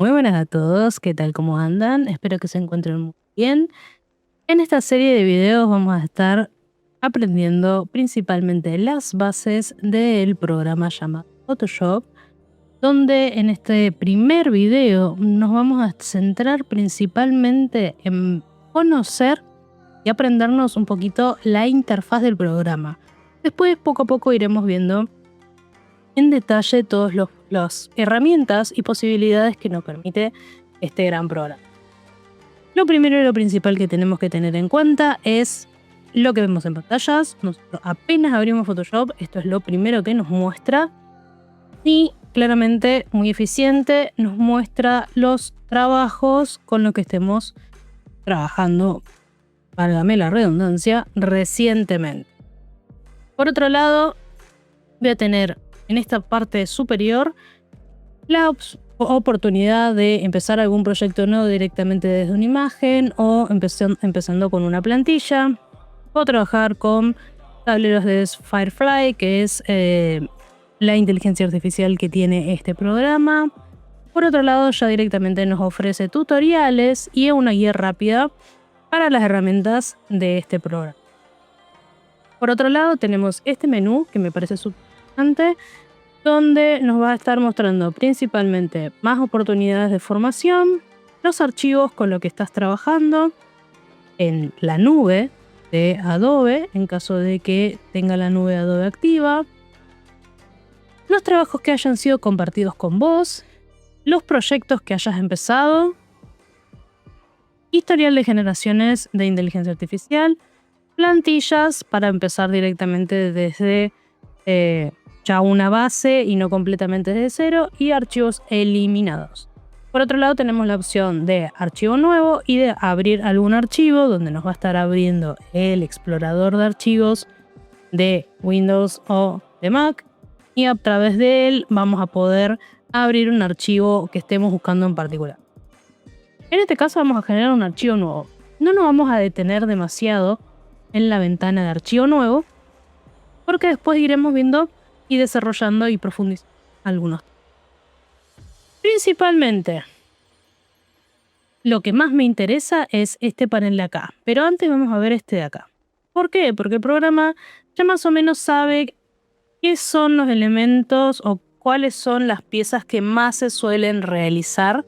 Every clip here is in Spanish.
Muy buenas a todos, ¿qué tal? ¿Cómo andan? Espero que se encuentren muy bien. En esta serie de videos vamos a estar aprendiendo principalmente las bases del programa llamado Photoshop, donde en este primer video nos vamos a centrar principalmente en conocer y aprendernos un poquito la interfaz del programa. Después, poco a poco, iremos viendo en detalle todas las herramientas y posibilidades que nos permite este gran programa. Lo primero y lo principal que tenemos que tener en cuenta es lo que vemos en pantallas. Nosotros apenas abrimos Photoshop, esto es lo primero que nos muestra y claramente muy eficiente nos muestra los trabajos con los que estemos trabajando, válgame la redundancia, recientemente. Por otro lado, voy a tener en esta parte superior la oportunidad de empezar algún proyecto nuevo directamente desde una imagen o empezando con una plantilla. Puedo trabajar con tableros de Firefly, que es la inteligencia artificial que tiene este programa. Por otro lado, ya directamente nos ofrece tutoriales y una guía rápida para las herramientas de este programa. Por otro lado, tenemos este menú que me parece súper interesante, donde nos va a estar mostrando principalmente más oportunidades de formación, los archivos con los que estás trabajando en la nube de Adobe, en caso de que tenga la nube Adobe activa, los trabajos que hayan sido compartidos con vos, los proyectos que hayas empezado, historial de generaciones de inteligencia artificial, plantillas para empezar directamente desde ya una base y no completamente desde cero, y archivos eliminados. Por otro lado, tenemos la opción de archivo nuevo y de abrir algún archivo, donde nos va a estar abriendo el explorador de archivos de Windows o de Mac, y a través de él vamos a poder abrir un archivo que estemos buscando en particular. En este caso vamos a generar un archivo nuevo. No nos vamos a detener demasiado en la ventana de archivo nuevo, porque después iremos viendo y desarrollando y profundizando algunos. Principalmente, lo que más me interesa es este panel de acá, pero antes vamos a ver este de acá. ¿Por qué? Porque el programa ya más o menos sabe qué son los elementos o cuáles son las piezas que más se suelen realizar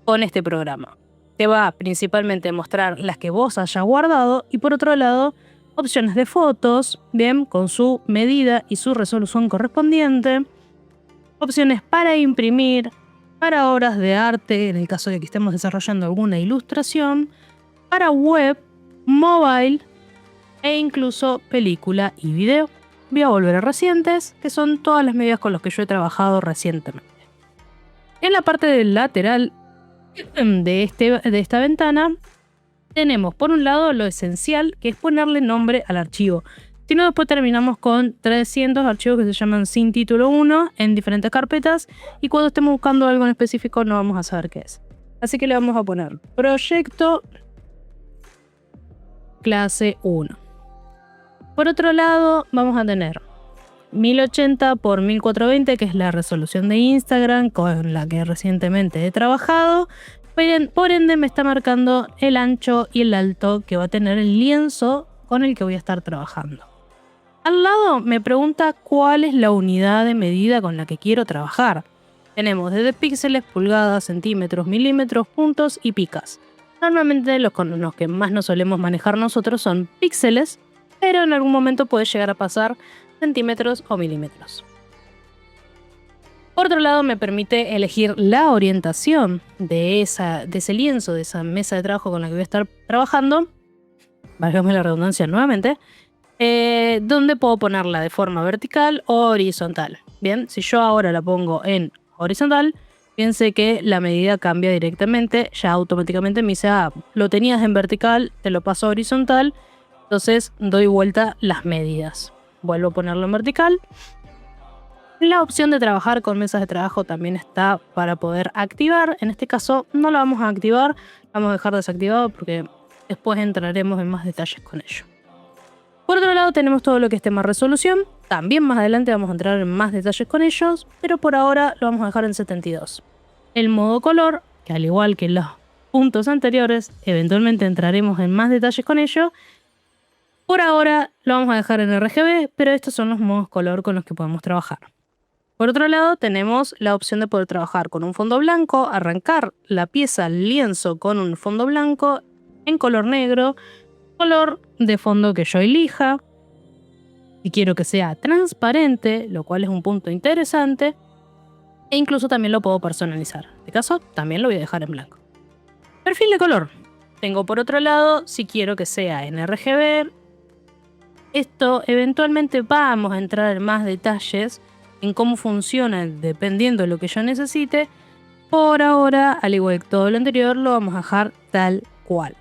con este programa. Te va principalmente a mostrar las que vos hayas guardado y por otro lado opciones de fotos, bien, con su medida y su resolución correspondiente, opciones para imprimir, para obras de arte, en el caso de que estemos desarrollando alguna ilustración, para web, mobile e incluso película y video. Voy a volver a recientes, que son todas las medidas con las que yo he trabajado recientemente. En la parte del lateral de esta ventana tenemos por un lado lo esencial, que es ponerle nombre al archivo. Si no, después terminamos con 300 archivos que se llaman sin título 1 en diferentes carpetas, y cuando estemos buscando algo en específico no vamos a saber qué es. Así que le vamos a poner proyecto clase 1. Por otro lado vamos a tener 1080 x 1420, que es la resolución de Instagram con la que recientemente he trabajado. Por ende me está marcando el ancho y el alto que va a tener el lienzo con el que voy a estar trabajando. Al lado me pregunta cuál es la unidad de medida con la que quiero trabajar. Tenemos desde píxeles, pulgadas, centímetros, milímetros, puntos y picas. Normalmente los con los que más nos solemos manejar nosotros son píxeles, pero en algún momento puede llegar a pasar centímetros o milímetros. Por otro lado, me permite elegir la orientación de ese lienzo, de esa mesa de trabajo con la que voy a estar trabajando, válgame la redundancia nuevamente, donde puedo ponerla de forma vertical o horizontal. Bien, si yo ahora la pongo en horizontal, piense que la medida cambia directamente, ya automáticamente me dice, lo tenías en vertical, te lo paso a horizontal, entonces doy vuelta las medidas. Vuelvo a ponerlo en vertical. La opción de trabajar con mesas de trabajo también está para poder activar. En este caso no la vamos a activar, vamos a dejar desactivado porque después entraremos en más detalles con ello. Por otro lado tenemos todo lo que es tema resolución. También más adelante vamos a entrar en más detalles con ellos, pero por ahora lo vamos a dejar en 72. El modo color que al igual que los puntos anteriores, eventualmente entraremos en más detalles con ello. Por ahora lo vamos a dejar en RGB, pero estos son los modos color con los que podemos trabajar. Por otro lado, tenemos la opción de poder trabajar con un fondo blanco, arrancar la pieza lienzo con un fondo blanco en color negro, color de fondo que yo elija. Si quiero que sea transparente, lo cual es un punto interesante, e incluso también lo puedo personalizar. En este caso, también lo voy a dejar en blanco. Perfil de color. Tengo por otro lado, si quiero que sea en RGB, esto eventualmente vamos a entrar en más detalles en cómo funciona dependiendo de lo que yo necesite. Por ahora, al igual que todo lo anterior, lo vamos a dejar tal cual.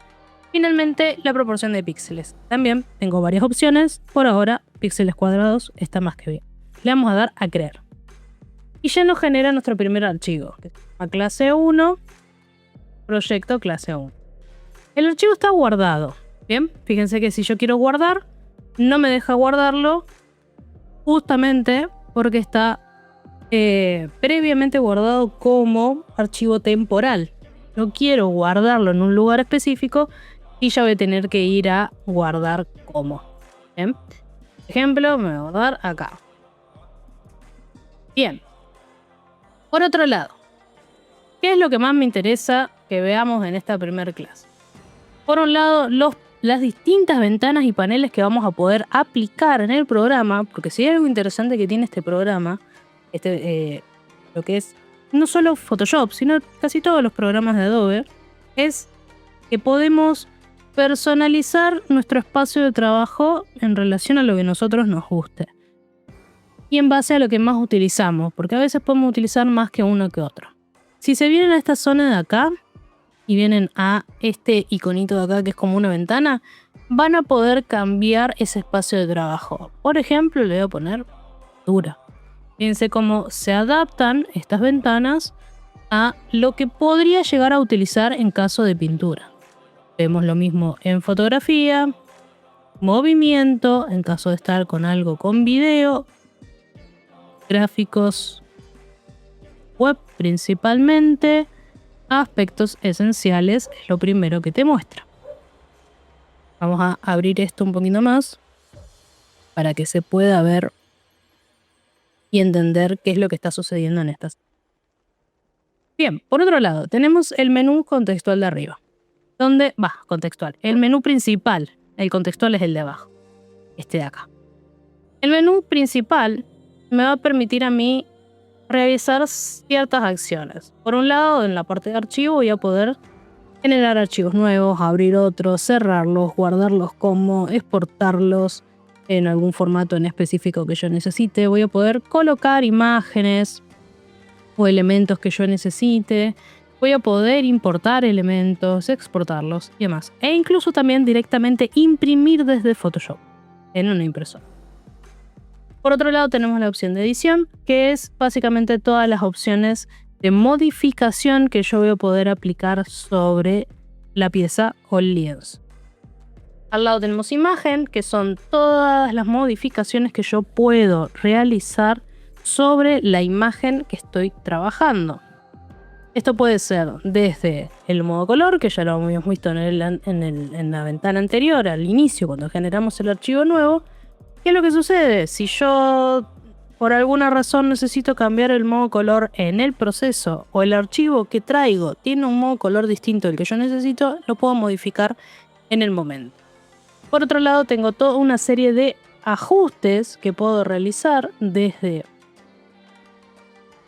Finalmente, la proporción de píxeles. También tengo varias opciones. Por ahora, píxeles cuadrados está más que bien. Le vamos a dar a crear. Y ya nos genera nuestro primer archivo, que se llama clase 1, proyecto clase 1. El archivo está guardado. Bien, fíjense que si yo quiero guardar, no me deja guardarlo justamente porque está previamente guardado como archivo temporal. No quiero guardarlo en un lugar específico y ya voy a tener que ir a guardar como. Bien. Por ejemplo, me voy a guardar acá. Bien. Por otro lado, ¿qué es lo que más me interesa que veamos en esta primera clase? Por un lado, las distintas ventanas y paneles que vamos a poder aplicar en el programa, porque si hay algo interesante que tiene este programa, lo que es no solo Photoshop, sino casi todos los programas de Adobe, es que podemos personalizar nuestro espacio de trabajo en relación a lo que a nosotros nos guste. Y en base a lo que más utilizamos, porque a veces podemos utilizar más que uno que otro. Si se vienen a esta zona de acá, y vienen a este iconito de acá que es como una ventana, van a poder cambiar ese espacio de trabajo. Por ejemplo, le voy a poner pintura. Fíjense cómo se adaptan estas ventanas a lo que podría llegar a utilizar en caso de pintura. Vemos lo mismo en fotografía, movimiento, en caso de estar con algo con video, gráficos, web principalmente. Aspectos esenciales es lo primero que te muestra. Vamos a abrir esto un poquito más para que se pueda ver y entender qué es lo que está sucediendo en estas. Bien, por otro lado, tenemos el menú contextual de arriba. Contextual. El menú principal. El contextual es el de abajo. Este de acá. El menú principal me va a permitir a mí realizar ciertas acciones. Por un lado, en la parte de archivo voy a poder generar archivos nuevos, abrir otros, cerrarlos, guardarlos como, exportarlos en algún formato en específico que yo necesite. Voy a poder colocar imágenes o elementos que yo necesite. Voy a poder importar elementos, exportarlos y demás. E incluso también directamente imprimir desde Photoshop en una impresora. Por otro lado tenemos la opción de edición, que es básicamente todas las opciones de modificación que yo voy a poder aplicar sobre la pieza o el lienzo. Al lado tenemos imagen, que son todas las modificaciones que yo puedo realizar sobre la imagen que estoy trabajando. Esto puede ser desde el modo color, que ya lo habíamos visto en la ventana anterior, al inicio, cuando generamos el archivo nuevo. ¿Qué es lo que sucede? Si yo por alguna razón necesito cambiar el modo color en el proceso o el archivo que traigo tiene un modo color distinto al que yo necesito, lo puedo modificar en el momento. Por otro lado, tengo toda una serie de ajustes que puedo realizar desde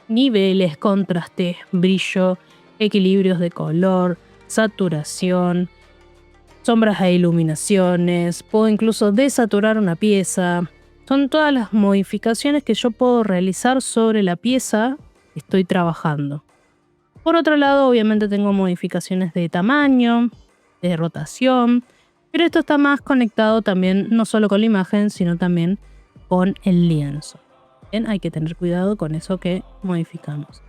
niveles, contraste, brillo, equilibrios de color, saturación, sombras e iluminaciones. Puedo incluso desaturar una pieza. Son todas las modificaciones que yo puedo realizar sobre la pieza que estoy trabajando. Por otro lado, obviamente tengo modificaciones de tamaño, de rotación, pero esto está más conectado también no solo con la imagen, sino también con el lienzo. Bien, hay que tener cuidado con eso que modificamos.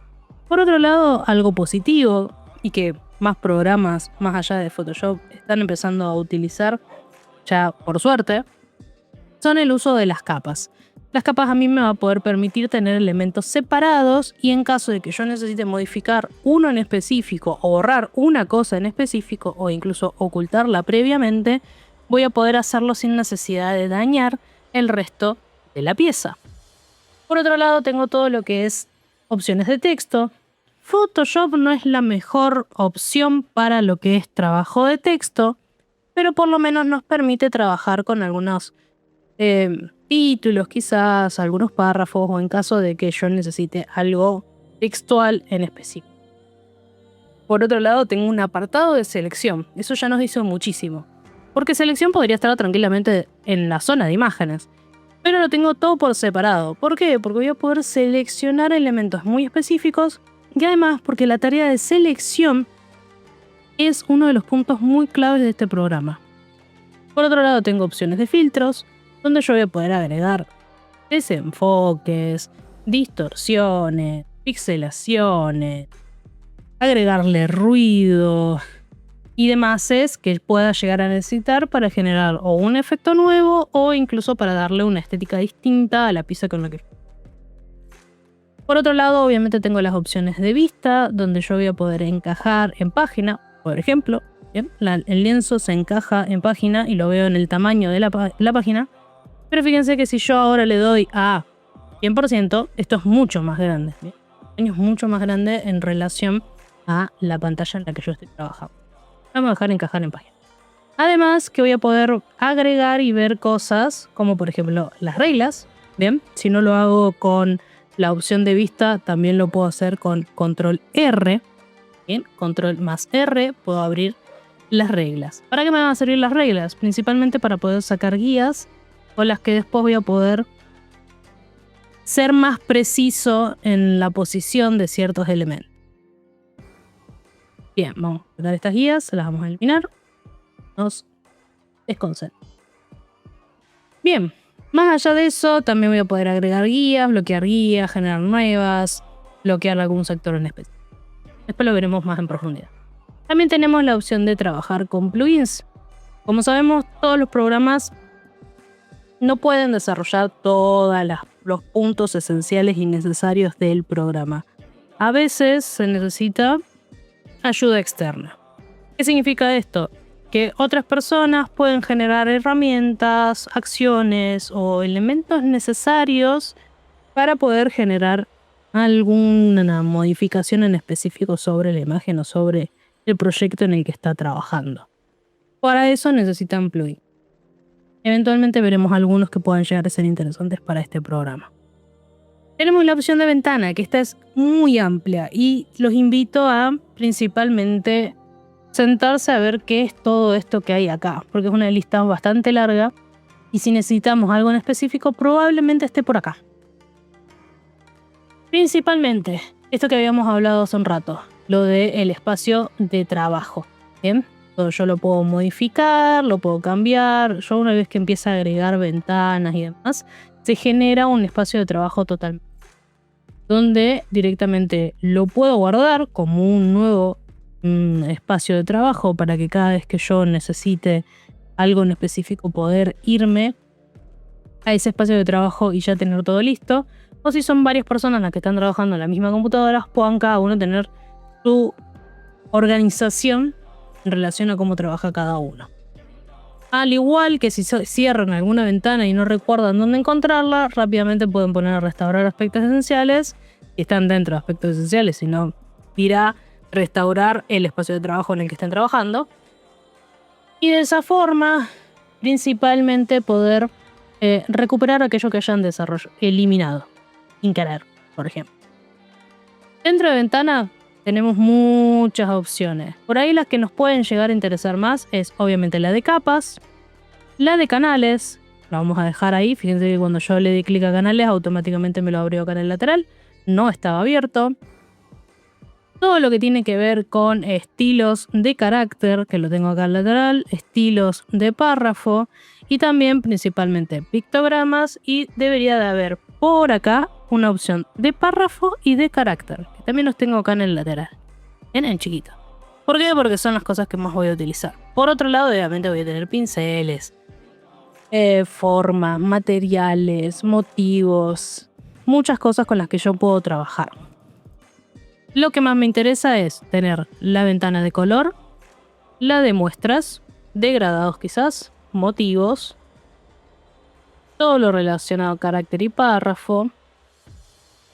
Por otro lado, algo positivo y que más programas más allá de Photoshop están empezando a utilizar, ya por suerte, son el uso de las capas. Las capas a mí me va a poder permitir tener elementos separados y en caso de que yo necesite modificar uno en específico o borrar una cosa en específico o incluso ocultarla previamente, voy a poder hacerlo sin necesidad de dañar el resto de la pieza. Por otro lado, tengo todo lo que es opciones de texto. Photoshop no es la mejor opción para lo que es trabajo de texto, pero por lo menos nos permite trabajar con algunos títulos, quizás algunos párrafos, o en caso de que yo necesite algo textual en específico. Por otro lado, tengo un apartado de selección. Eso ya nos dice muchísimo, porque selección podría estar tranquilamente en la zona de imágenes, pero lo tengo todo por separado. ¿Por qué? Porque voy a poder seleccionar elementos muy específicos y además porque la tarea de selección es uno de los puntos muy claves de este programa. Por otro lado, tengo opciones de filtros, donde yo voy a poder agregar desenfoques, distorsiones, pixelaciones, agregarle ruido y demás que pueda llegar a necesitar para generar o un efecto nuevo o incluso para darle una estética distinta a la pieza con la que... Por otro lado, obviamente tengo las opciones de vista, donde yo voy a poder encajar en página, por ejemplo. ¿Bien? El lienzo se encaja en página y lo veo en el tamaño de la página. Pero fíjense que si yo ahora le doy a 100%, esto es mucho más grande. ¿Bien? El tamaño es mucho más grande en relación a la pantalla en la que yo estoy trabajando. Vamos a dejar encajar en página. Además que voy a poder agregar y ver cosas como por ejemplo las reglas. Bien, si no lo hago con la opción de vista, también lo puedo hacer con control R. Bien, control más R, puedo abrir las reglas. ¿Para qué me van a servir las reglas? Principalmente para poder sacar guías con las que después voy a poder ser más preciso en la posición de ciertos elementos. Bien, vamos a quitar estas guías, las vamos a eliminar. Nos desconcentra. Bien, más allá de eso, también voy a poder agregar guías, bloquear guías, generar nuevas, bloquear algún sector en específico. Después lo veremos más en profundidad. También tenemos la opción de trabajar con plugins. Como sabemos, todos los programas no pueden desarrollar todos los puntos esenciales y necesarios del programa. A veces se necesita ayuda externa. ¿Qué significa esto? Que otras personas pueden generar herramientas, acciones o elementos necesarios para poder generar alguna modificación en específico sobre la imagen o sobre el proyecto en el que está trabajando. Para eso necesitan plugins. Eventualmente veremos algunos que puedan llegar a ser interesantes para este programa. Tenemos la opción de ventana, que esta es muy amplia y los invito a principalmente sentarse a ver qué es todo esto que hay acá, porque es una lista bastante larga y si necesitamos algo en específico probablemente esté por acá. Principalmente, esto que habíamos hablado hace un rato, lo del espacio de trabajo. ¿Bien? Yo lo puedo modificar, lo puedo cambiar. Yo una vez que empiece a agregar ventanas y demás, se genera un espacio de trabajo total, donde directamente lo puedo guardar como un nuevo espacio de trabajo para que cada vez que yo necesite algo en específico poder irme a ese espacio de trabajo y ya tener todo listo. O si son varias personas las que están trabajando en la misma computadora, puedan cada uno tener su organización en relación a cómo trabaja cada uno. Al igual que si cierran alguna ventana y no recuerdan dónde encontrarla, rápidamente pueden poner a restaurar aspectos esenciales y están dentro de aspectos esenciales, si no, irá restaurar el espacio de trabajo en el que estén trabajando. Y de esa forma, principalmente poder recuperar aquello que hayan eliminado, sin querer, por ejemplo. Dentro de ventana tenemos muchas opciones. Por ahí las que nos pueden llegar a interesar más es obviamente la de capas, la de canales, la vamos a dejar ahí. Fíjense que cuando yo le di clic a canales automáticamente me lo abrió acá en el lateral, no estaba abierto. Todo lo que tiene que ver con estilos de carácter, que lo tengo acá al lateral, estilos de párrafo y también principalmente pictogramas, y debería de haber por acá una opción de párrafo y de carácter, que también los tengo acá en el lateral, en chiquito. ¿Por qué? Porque son las cosas que más voy a utilizar. Por otro lado, obviamente voy a tener pinceles, forma, materiales, motivos, muchas cosas con las que yo puedo trabajar. Lo que más me interesa es tener la ventana de color, la de muestras, degradados quizás, motivos, todo lo relacionado a carácter y párrafo,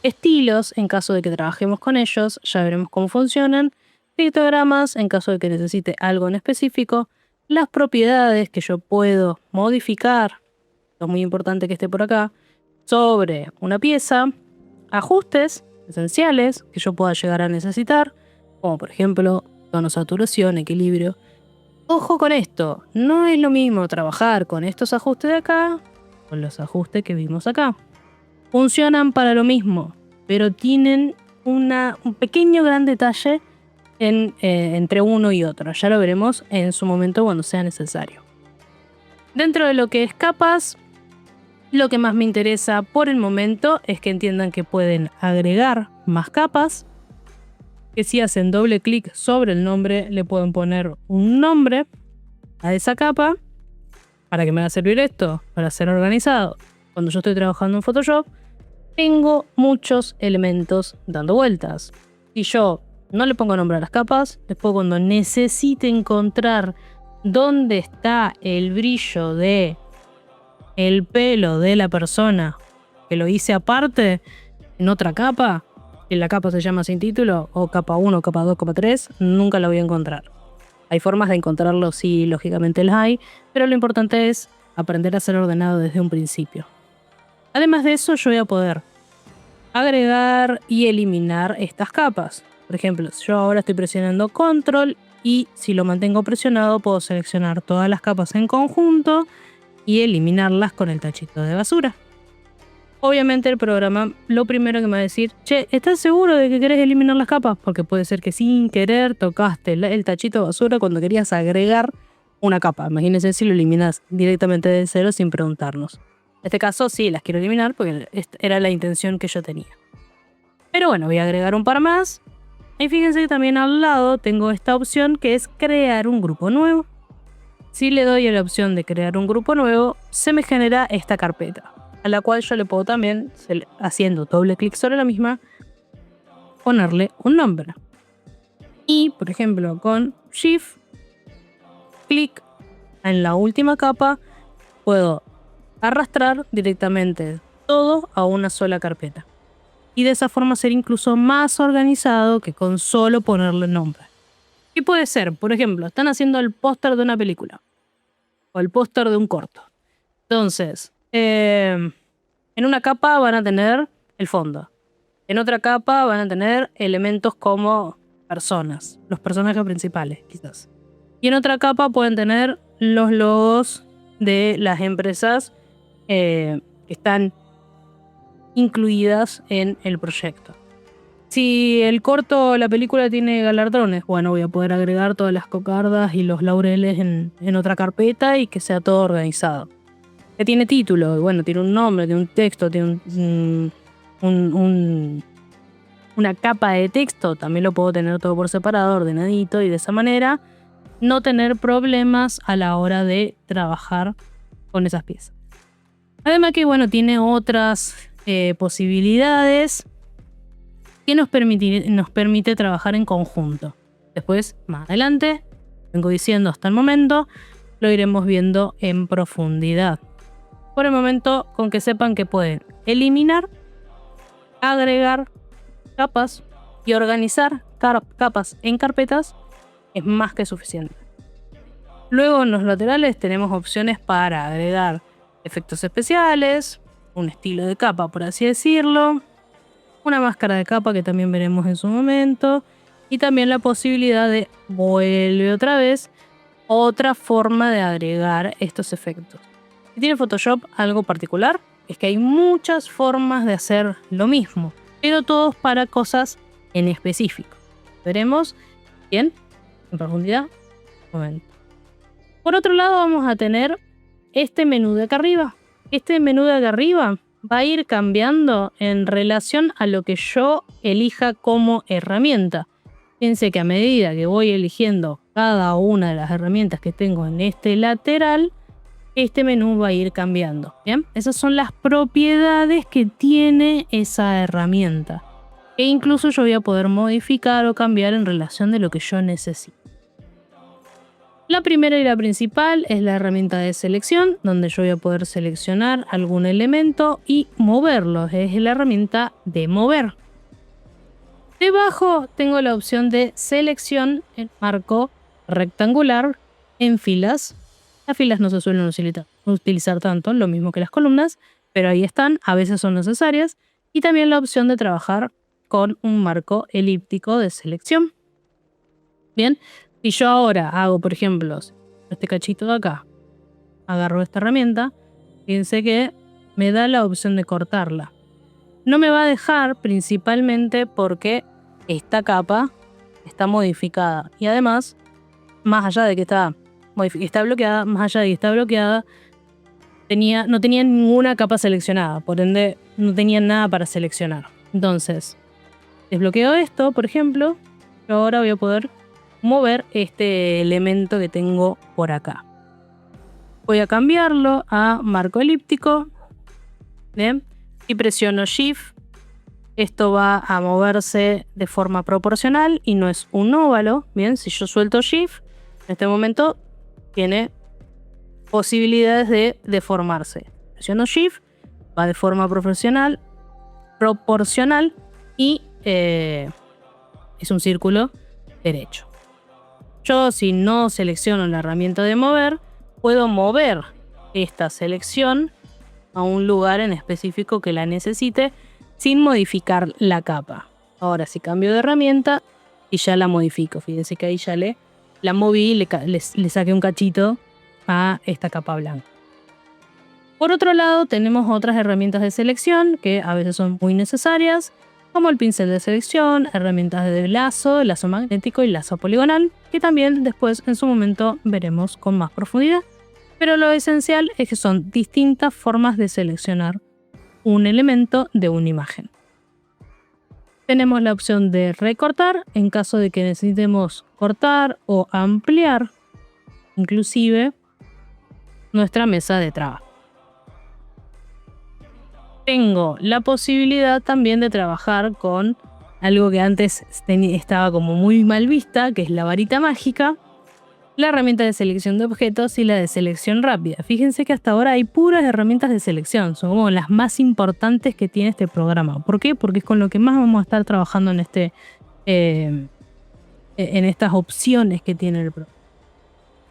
estilos en caso de que trabajemos con ellos, ya veremos cómo funcionan, pictogramas en caso de que necesite algo en específico, las propiedades que yo puedo modificar, esto es muy importante que esté por acá, sobre una pieza, ajustes esenciales que yo pueda llegar a necesitar, como por ejemplo tono, saturación, equilibrio. Ojo con esto, no es lo mismo trabajar con estos ajustes de acá con los ajustes que vimos acá. Funcionan para lo mismo, pero tienen un pequeño gran detalle entre uno y otro. Ya lo veremos en su momento cuando sea necesario. Dentro de lo que es capas, lo que más me interesa por el momento es que entiendan que pueden agregar más capas, que si hacen doble clic sobre el nombre le pueden poner un nombre a esa capa. ¿Para qué me va a servir esto? Para ser organizado. Cuando yo estoy trabajando en Photoshop, tengo muchos elementos dando vueltas. Si yo no le pongo nombre a las capas, después cuando necesite encontrar dónde está el brillo de el pelo de la persona que lo hice aparte en otra capa, y la capa se llama sin título, o capa 1, capa 2, capa 3, nunca la voy a encontrar. Hay formas de encontrarlo, sí, lógicamente las hay, pero lo importante es aprender a ser ordenado desde un principio. Además de eso, yo voy a poder agregar y eliminar estas capas. Por ejemplo, yo ahora estoy presionando Control y si lo mantengo presionado puedo seleccionar todas las capas en conjunto y eliminarlas con el tachito de basura. Obviamente el programa lo primero que me va a decir, che, ¿estás seguro de que querés eliminar las capas? Porque puede ser que sin querer tocaste el tachito de basura cuando querías agregar una capa. Imagínense si lo eliminas directamente de cero sin preguntarnos. En este caso sí, las quiero eliminar porque era la intención que yo tenía. Pero bueno, voy a agregar un par más. Y fíjense que también al lado tengo esta opción que es crear un grupo nuevo. Si le doy a la opción de crear un grupo nuevo, se me genera esta carpeta, a la cual yo le puedo también, haciendo doble clic sobre la misma, ponerle un nombre. Y, por ejemplo, con Shift, clic en la última capa, puedo arrastrar directamente todo a una sola carpeta. Y de esa forma ser incluso más organizado que con solo ponerle nombre. Y puede ser, por ejemplo, están haciendo el póster de una película o el póster de un corto. Entonces, en una capa van a tener el fondo. En otra capa van a tener elementos como personas, los personajes principales, quizás. Y en otra capa pueden tener los logos de las empresas que están incluidas en el proyecto. Si el corto o la película tiene galardones, bueno, voy a poder agregar todas las cocardas y los laureles en otra carpeta y que sea todo organizado. Que tiene título, bueno, tiene un nombre, tiene un texto, tiene una capa de texto, también lo puedo tener todo por separado, ordenadito, y de esa manera no tener problemas a la hora de trabajar con esas piezas. Además que, bueno, tiene otras posibilidades que nos permite trabajar en conjunto. Después, más adelante, vengo diciendo hasta el momento, lo iremos viendo en profundidad. Por el momento, con que sepan que pueden eliminar, agregar capas y organizar capas en carpetas, es más que suficiente. Luego en los laterales tenemos opciones para agregar efectos especiales, un estilo de capa por así decirlo, una máscara de capa que también veremos en su momento, y también la posibilidad de, vuelve otra vez, otra forma de agregar estos efectos. Si tiene Photoshop algo particular, es que hay muchas formas de hacer lo mismo, pero todos para cosas en específico. Veremos bien, en profundidad, un momento. Por otro lado vamos a tener este menú de acá arriba. Este menú de acá arriba va a ir cambiando en relación a lo que yo elija como herramienta. Fíjense que a medida que voy eligiendo cada una de las herramientas que tengo en este lateral, este menú va a ir cambiando. Bien, esas son las propiedades que tiene esa herramienta, que incluso yo voy a poder modificar o cambiar en relación de lo que yo necesito. La primera y la principal es la herramienta de selección, donde yo voy a poder seleccionar algún elemento y moverlo. Es la herramienta de mover. Debajo tengo la opción de selección en marco rectangular en filas. Las filas no se suelen utilizar tanto, lo mismo que las columnas, pero ahí están, a veces son necesarias. Y también la opción de trabajar con un marco elíptico de selección. Bien, si yo ahora hago, por ejemplo, este cachito de acá, agarro esta herramienta, fíjense que me da la opción de cortarla. No me va a dejar principalmente porque esta capa está modificada. Y además, más allá de que está bloqueada, no tenía ninguna capa seleccionada. Por ende, no tenía nada para seleccionar. Entonces, desbloqueo esto, por ejemplo. Yo ahora voy a poder mover este elemento que tengo por acá. Voy a cambiarlo a marco elíptico. Bien. Y presiono Shift. Esto va a moverse de forma proporcional y no es un óvalo. Bien, si yo suelto Shift, en este momento tiene posibilidades de deformarse. Presiono Shift, va de forma proporcional y es un círculo derecho. Yo, si no selecciono la herramienta de mover, puedo mover esta selección a un lugar en específico que la necesite sin modificar la capa. Ahora, si cambio de herramienta y ya la modifico, fíjense que ahí ya la moví y le saqué un cachito a esta capa blanca. Por otro lado, tenemos otras herramientas de selección que a veces son muy necesarias, como el pincel de selección, herramientas de lazo magnético y lazo poligonal, que también después en su momento veremos con más profundidad. Pero lo esencial es que son distintas formas de seleccionar un elemento de una imagen. Tenemos la opción de recortar en caso de que necesitemos cortar o ampliar inclusive nuestra mesa de trabajo. Tengo la posibilidad también de trabajar con algo que antes estaba como muy mal vista, que es la varita mágica, la herramienta de selección de objetos y la de selección rápida. Fíjense que hasta ahora hay puras herramientas de selección, son como las más importantes que tiene este programa. ¿Por qué? Porque es con lo que más vamos a estar trabajando en estas opciones que tiene el programa.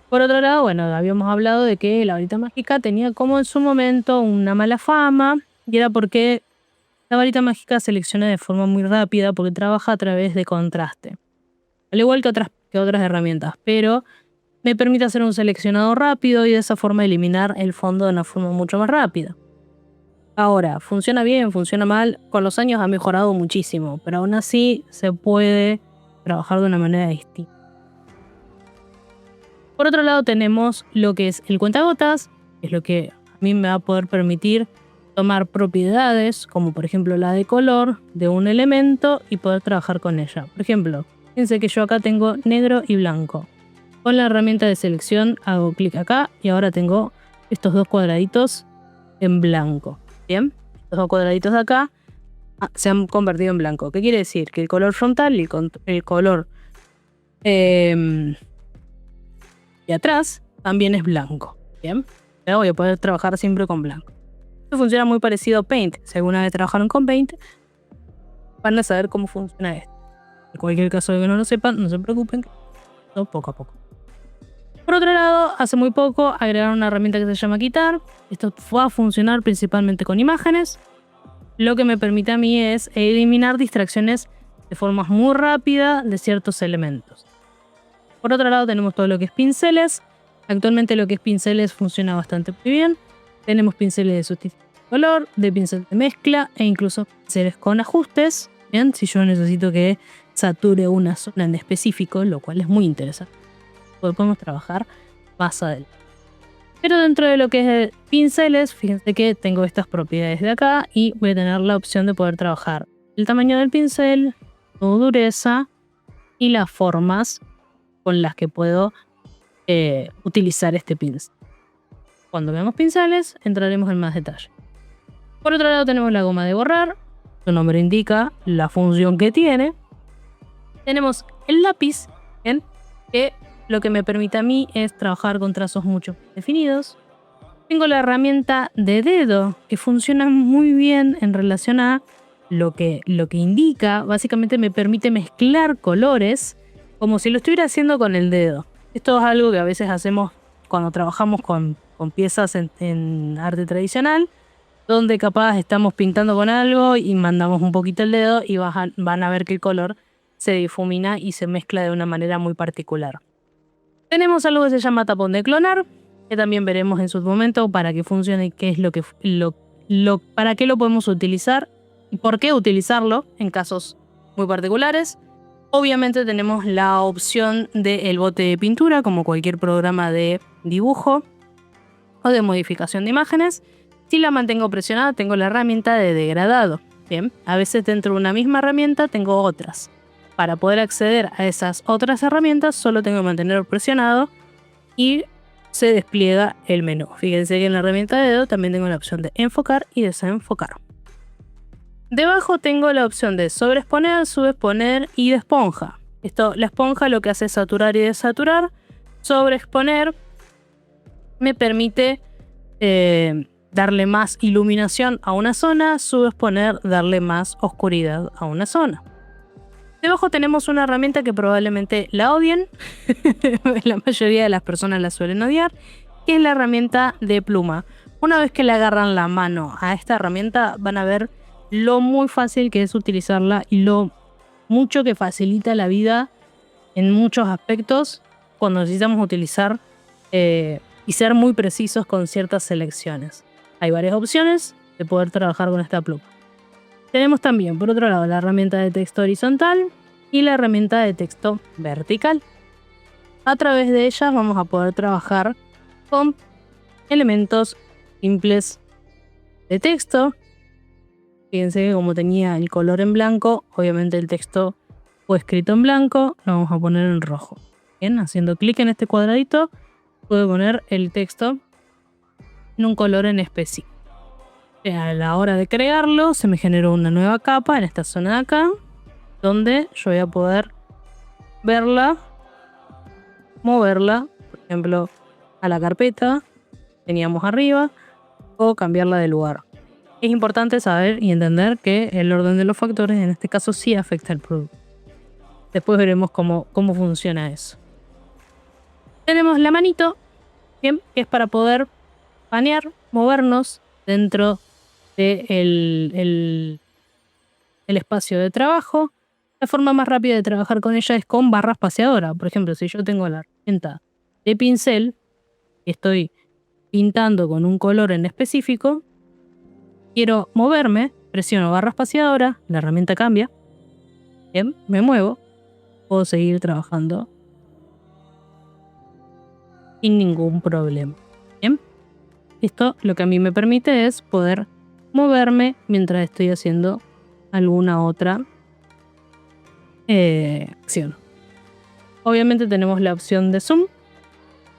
Por otro lado, bueno, habíamos hablado de que la varita mágica tenía como en su momento una mala fama, y era porque la varita mágica selecciona de forma muy rápida porque trabaja a través de contraste. Al igual que otras herramientas, pero me permite hacer un seleccionado rápido y de esa forma eliminar el fondo de una forma mucho más rápida. Ahora, funciona bien, funciona mal, con los años ha mejorado muchísimo, pero aún así se puede trabajar de una manera distinta. Por otro lado tenemos lo que es el cuentagotas, que es lo que a mí me va a poder permitir tomar propiedades, como por ejemplo la de color de un elemento y poder trabajar con ella. Por ejemplo, fíjense que yo acá tengo negro y blanco. Con la herramienta de selección hago clic acá y ahora tengo estos dos cuadraditos en blanco. Bien, estos dos cuadraditos de acá se han convertido en blanco. ¿Qué quiere decir? Que el color frontal y el color de atrás también es blanco. Bien, pero voy a poder trabajar siempre con blanco. Esto funciona muy parecido a Paint. Si alguna vez trabajaron con Paint, van a saber cómo funciona esto. En cualquier caso de que no lo sepan, no se preocupen, poco a poco. Por otro lado, hace muy poco agregaron una herramienta que se llama quitar. Esto va a funcionar principalmente con imágenes. Lo que me permite a mí es eliminar distracciones de forma muy rápida de ciertos elementos. Por otro lado tenemos todo lo que es pinceles. Actualmente lo que es pinceles funciona bastante muy bien. Tenemos pinceles de sustitución de color, de pincel de mezcla e incluso pinceles con ajustes. Bien, si yo necesito que sature una zona en específico, lo cual es muy interesante. Podemos trabajar más adelante. Pero dentro de lo que es pinceles, fíjense que tengo estas propiedades de acá y voy a tener la opción de poder trabajar el tamaño del pincel, su dureza y las formas con las que puedo utilizar este pincel. Cuando veamos pinceles, entraremos en más detalle. Por otro lado tenemos la goma de borrar, su nombre indica la función que tiene. Tenemos el lápiz, ¿bien? Que lo que me permite a mí es trabajar con trazos mucho definidos. Tengo la herramienta de dedo, que funciona muy bien en relación a lo que indica. Básicamente me permite mezclar colores como si lo estuviera haciendo con el dedo. Esto es algo que a veces hacemos cuando trabajamos con piezas en arte tradicional, donde capaz estamos pintando con algo y mandamos un poquito el dedo y van a ver que el color se difumina y se mezcla de una manera muy particular. Tenemos algo que se llama tapón de clonar, que también veremos en su momento para qué funciona y qué es para qué lo podemos utilizar y por qué utilizarlo en casos muy particulares. Obviamente tenemos la opción del bote de pintura, como cualquier programa de dibujo o de modificación de imágenes. Si la mantengo presionada, tengo la herramienta de degradado. Bien, a veces dentro de una misma herramienta tengo otras. Para poder acceder a esas otras herramientas, solo tengo que mantenerlo presionado y se despliega el menú. Fíjense que en la herramienta de dedo también tengo la opción de enfocar y desenfocar. Debajo tengo la opción de sobreexponer, subexponer y de esponja. La esponja lo que hace es saturar y desaturar. Sobreexponer me permite darle más iluminación a una zona, subexponer, darle más oscuridad a una zona. Debajo tenemos una herramienta que probablemente la odien, la mayoría de las personas la suelen odiar, que es la herramienta de pluma. Una vez que le agarran la mano a esta herramienta, van a ver lo muy fácil que es utilizarla y lo mucho que facilita la vida en muchos aspectos cuando necesitamos utilizar y ser muy precisos con ciertas selecciones. Hay varias opciones de poder trabajar con esta pluma. Tenemos también, por otro lado, la herramienta de texto horizontal y la herramienta de texto vertical. A través de ellas vamos a poder trabajar con elementos simples de texto. Fíjense que como tenía el color en blanco, obviamente el texto fue escrito en blanco, lo vamos a poner en rojo. Bien, haciendo clic en este cuadradito, puedo poner el texto en un color en específico. A la hora de crearlo, se me generó una nueva capa en esta zona de acá, donde yo voy a poder verla, moverla, por ejemplo, a la carpeta que teníamos arriba, o cambiarla de lugar. Es importante saber y entender que el orden de los factores en este caso sí afecta al producto. Después veremos cómo funciona eso. Tenemos la manito, bien, que es para poder panear, movernos dentro del espacio de trabajo. La forma más rápida de trabajar con ella es con barra espaciadora. Por ejemplo, si yo tengo la herramienta de pincel y estoy pintando con un color en específico, quiero moverme, presiono barra espaciadora, la herramienta cambia, bien, me muevo, puedo seguir trabajando sin ningún problema. Bien, esto lo que a mí me permite es poder moverme mientras estoy haciendo alguna otra acción. Obviamente tenemos la opción de zoom,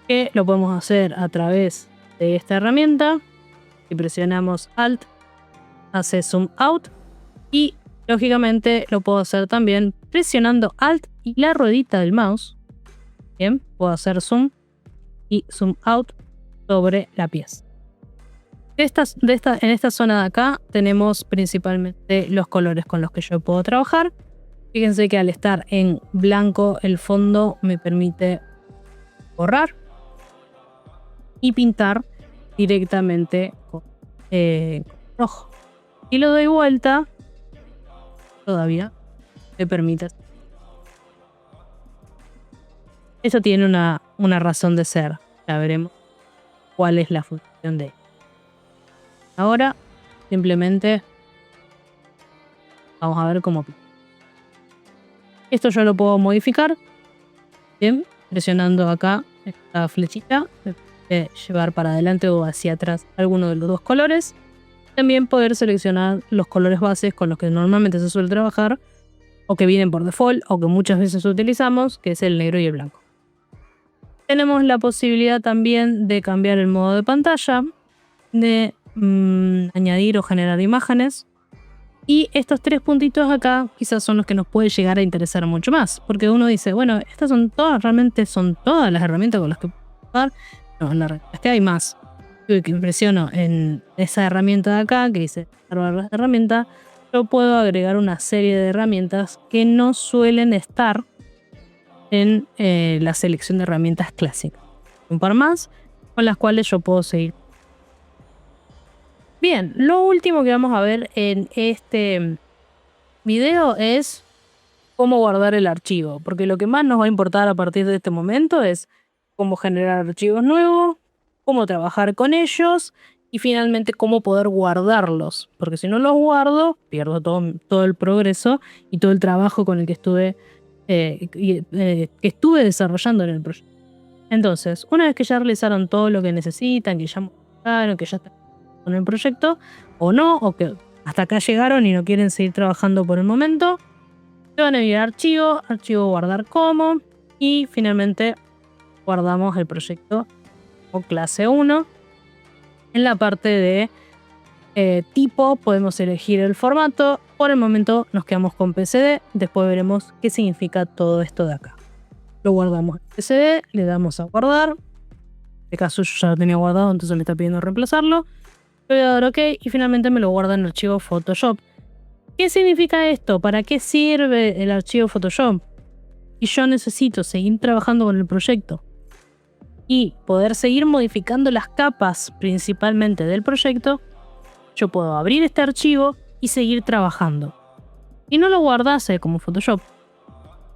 que lo podemos hacer a través de esta herramienta. Si presionamos Alt, hace zoom out, y lógicamente lo puedo hacer también presionando Alt y la ruedita del mouse. Bien, puedo hacer zoom y zoom out sobre la pieza. En esta zona de acá tenemos principalmente los colores con los que yo puedo trabajar. Fíjense que al estar en blanco el fondo me permite borrar y pintar directamente con rojo. Si lo doy vuelta, todavía me permite. Eso tiene una razón de ser. Ya veremos cuál es la función de ello. Ahora simplemente vamos a ver cómo pinta. Esto yo lo puedo modificar, bien, presionando acá esta flechita, me puede llevar para adelante o hacia atrás alguno de los dos colores. También poder seleccionar los colores bases con los que normalmente se suele trabajar, o que vienen por default, o que muchas veces utilizamos, que es el negro y el blanco. Tenemos la posibilidad también de cambiar el modo de pantalla, de añadir o generar imágenes. Y estos 3 puntitos acá quizás son los que nos puede llegar a interesar mucho más. Porque uno dice, bueno, estas realmente son todas las herramientas con las que puedo jugar. No, la realidad es que hay más. Yo que presiono en esa herramienta de acá, que dice herramienta, yo puedo agregar una serie de herramientas que no suelen estar en la selección de herramientas clásicas. Un par más con las cuales yo puedo seguir. Bien, lo último que vamos a ver en este video es cómo guardar el archivo, porque lo que más nos va a importar a partir de este momento es cómo generar archivos nuevos, cómo trabajar con ellos y finalmente cómo poder guardarlos, porque si no los guardo, pierdo todo el progreso y todo el trabajo con el que estuve desarrollando en el proyecto. Entonces, una vez que ya realizaron todo lo que necesitan, que ya modificaron, que ya están con el proyecto, o no, o que hasta acá llegaron y no quieren seguir trabajando por el momento, se van a enviar archivo guardar como, y finalmente guardamos el proyecto o clase 1. En la parte de tipo podemos elegir el formato. Por el momento nos quedamos con PSD, después veremos qué significa todo esto de acá. Lo guardamos en PSD, le damos a guardar. En este caso yo ya lo tenía guardado, entonces me está pidiendo reemplazarlo. Le voy a dar OK y finalmente me lo guarda en el archivo Photoshop. ¿Qué significa esto? ¿Para qué sirve el archivo Photoshop? Y yo necesito seguir trabajando con el proyecto y poder seguir modificando las capas principalmente del proyecto, yo puedo abrir este archivo y seguir trabajando. Y no lo guardase como Photoshop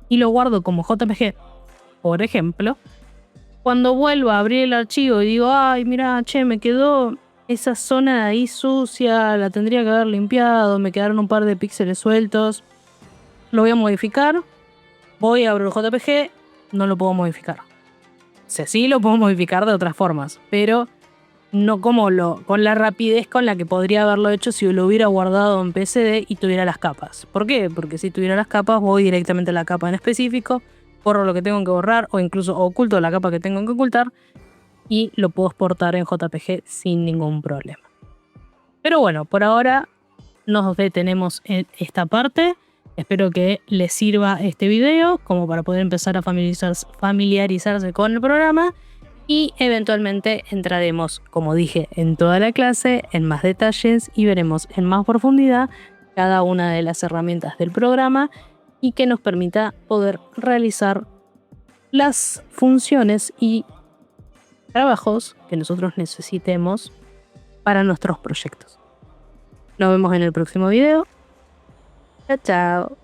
y lo guardo como JPG, por ejemplo, cuando vuelvo a abrir el archivo y digo, ay, mira, me quedó esa zona de ahí sucia, la tendría que haber limpiado, me quedaron un par de píxeles sueltos, lo voy a modificar, voy a abrir el JPG, no lo puedo modificar. O sea, sí lo puedo modificar de otras formas, pero no con la rapidez con la que podría haberlo hecho si lo hubiera guardado en PSD y tuviera las capas. ¿Por qué? Porque si tuviera las capas voy directamente a la capa en específico, borro lo que tengo que borrar o incluso oculto la capa que tengo que ocultar y lo puedo exportar en JPG sin ningún problema. Pero bueno, por ahora nos detenemos en esta parte. Espero que les sirva este video como para poder empezar a familiarizarse con el programa y eventualmente entraremos, como dije en toda la clase, en más detalles y veremos en más profundidad cada una de las herramientas del programa y que nos permita poder realizar las funciones y trabajos que nosotros necesitemos para nuestros proyectos. Nos vemos en el próximo video. Chao, chao.